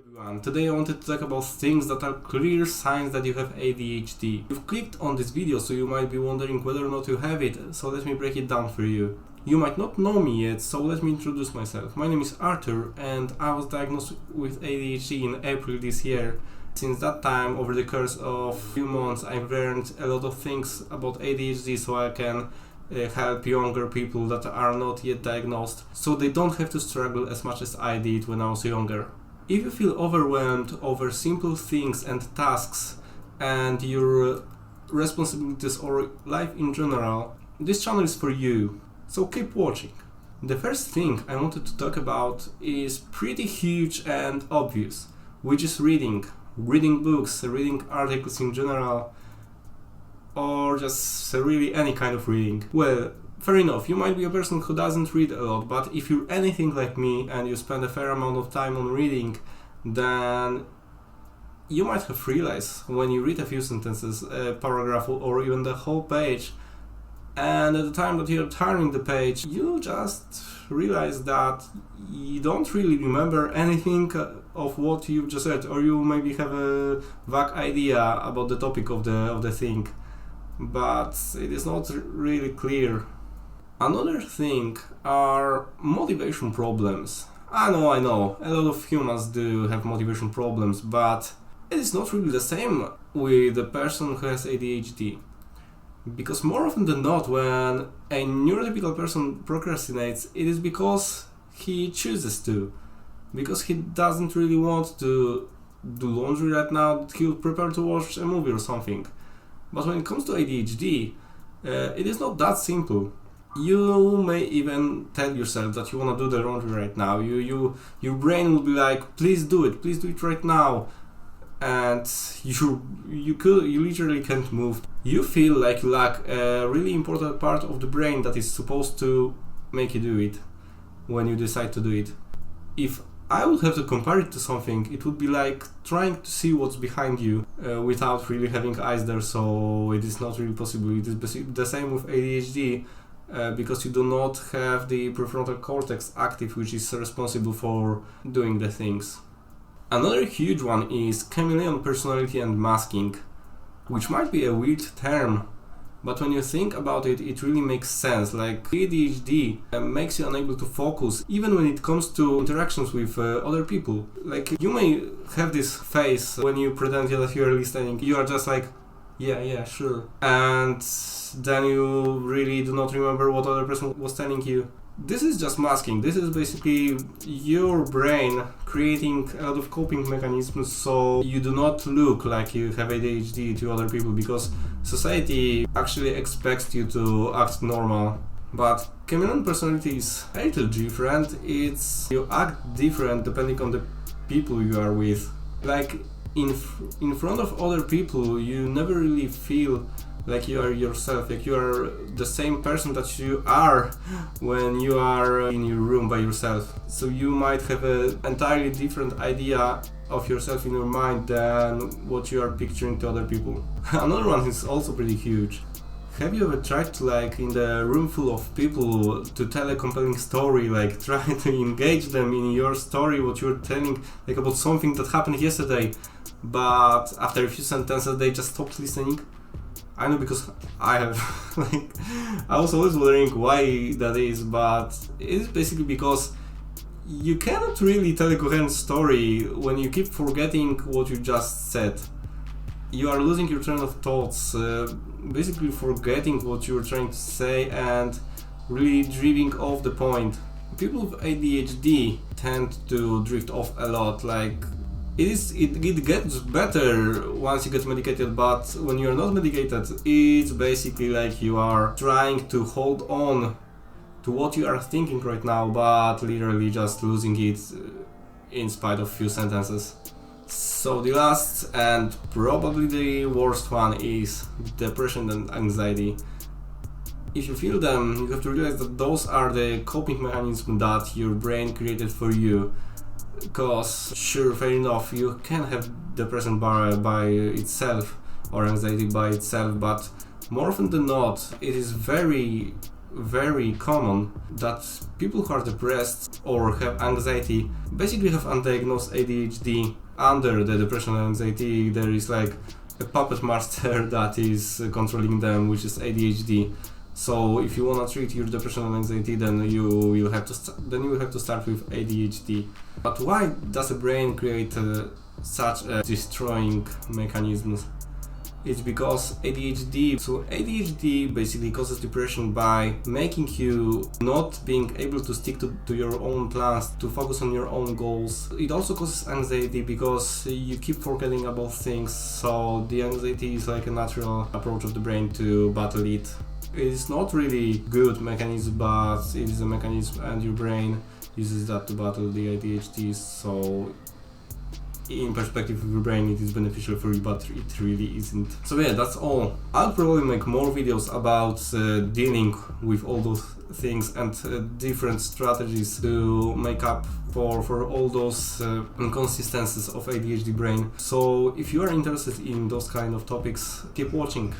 everyone, today I wanted to talk about things that are clear signs that you have ADHD. You've clicked on this video, so you might be wondering whether or not you have it, so let me break it down for you. You might not know me yet, so let me introduce myself. My name is Arthur and I was diagnosed with ADHD in April this year. Since that time, over the course of a few months, I've learned a lot of things about ADHD so I can help younger people that are not yet diagnosed, so they don't have to struggle as much as I did when I was younger. If you feel overwhelmed over simple things and tasks and your responsibilities or life in general, this channel is for you, so keep watching. The first thing I wanted to talk about is pretty huge and obvious, which is reading books, reading articles in general, or just really any kind of reading. Well, fair enough, you might be a person who doesn't read a lot, but if you're anything like me and you spend a fair amount of time on reading, then you might have realized when you read a few sentences, a paragraph, or even the whole page, and at the time that you're turning the page, you just realize that you don't really remember anything of what you've just read, or you maybe have a vague idea about the topic of the thing, but it is not really clear. Another thing are motivation problems. I know, a lot of humans do have motivation problems, but it is not really the same with the person who has ADHD. Because more often than not, when a neurotypical person procrastinates, it is because he chooses to. Because he doesn't really want to do laundry right now, he'll prepare to watch a movie or something. But when it comes to ADHD, it is not that simple. You may even tell yourself that you want to do the laundry right now. Your brain will be like, please do it right now. And you literally can't move. You feel like you lack a really important part of the brain that is supposed to make you do it when you decide to do it. If I would have to compare it to something, it would be like trying to see what's behind you without really having eyes there, so it is not really possible. It is the same with ADHD because you do not have the prefrontal cortex active, which is responsible for doing the things. Another huge one is chameleon personality and masking, which might be a weird term, but when you think about it, it really makes sense. Like ADHD makes you unable to focus, even when it comes to interactions with other people. Like you may have this face when you pretend that you are listening. You are just like, yeah, sure. And then you really do not remember what other person was telling you. This is just masking. This is basically your brain creating a lot of coping mechanisms so you do not look like you have ADHD to other people, because society actually expects you to act normal. But chameleon personality is a little different. You act different depending on the people you are with. Like in front of other people, you never really feel like you are yourself, like you are the same person that you are when you are in your room by yourself. So you might have an entirely different idea of yourself in your mind than what you are picturing to other people. Another one is also pretty huge. Have you ever tried to, like, in the room full of people, to tell a compelling story, like try to engage them in your story, what you're telling, like about something that happened yesterday, but after a few sentences they just stopped listening? I know, because I have. Like, I was always wondering why that is, but it is basically because you cannot really tell a coherent story when you keep forgetting what you just said. You are losing your train of thoughts, basically forgetting what you were trying to say and really drifting off the point. People with ADHD tend to drift off a lot. Like, it gets better once you get medicated, but when you're not medicated, it's basically like you are trying to hold on to what you are thinking right now, but literally just losing it in spite of few sentences. So the last and probably the worst one is depression and anxiety. If you feel them, you have to realize that those are the coping mechanisms that your brain created for you. Because, sure, fair enough, you can have depression by itself or anxiety by itself, but more often than not, it is very very common that people who are depressed or have anxiety basically have undiagnosed ADHD. Under the depression and anxiety, there is like a puppet master that is controlling them, which is ADHD. So if you wanna treat your depression and anxiety, then you will have to start with ADHD. But why does the brain create such a destroying mechanisms? It's because ADHD basically causes depression by making you not being able to stick to your own plans, to focus on your own goals. It also causes anxiety because you keep forgetting about things, so the anxiety is like a natural approach of the brain to battle it. It's not really good mechanism, but it is a mechanism and your brain uses that to battle the ADHD, so in perspective of your brain it is beneficial for you, but it really isn't. So yeah, that's all. I'll probably make more videos about dealing with all those things and different strategies to make up for all those inconsistencies of ADHD brain. So if you are interested in those kind of topics, keep watching.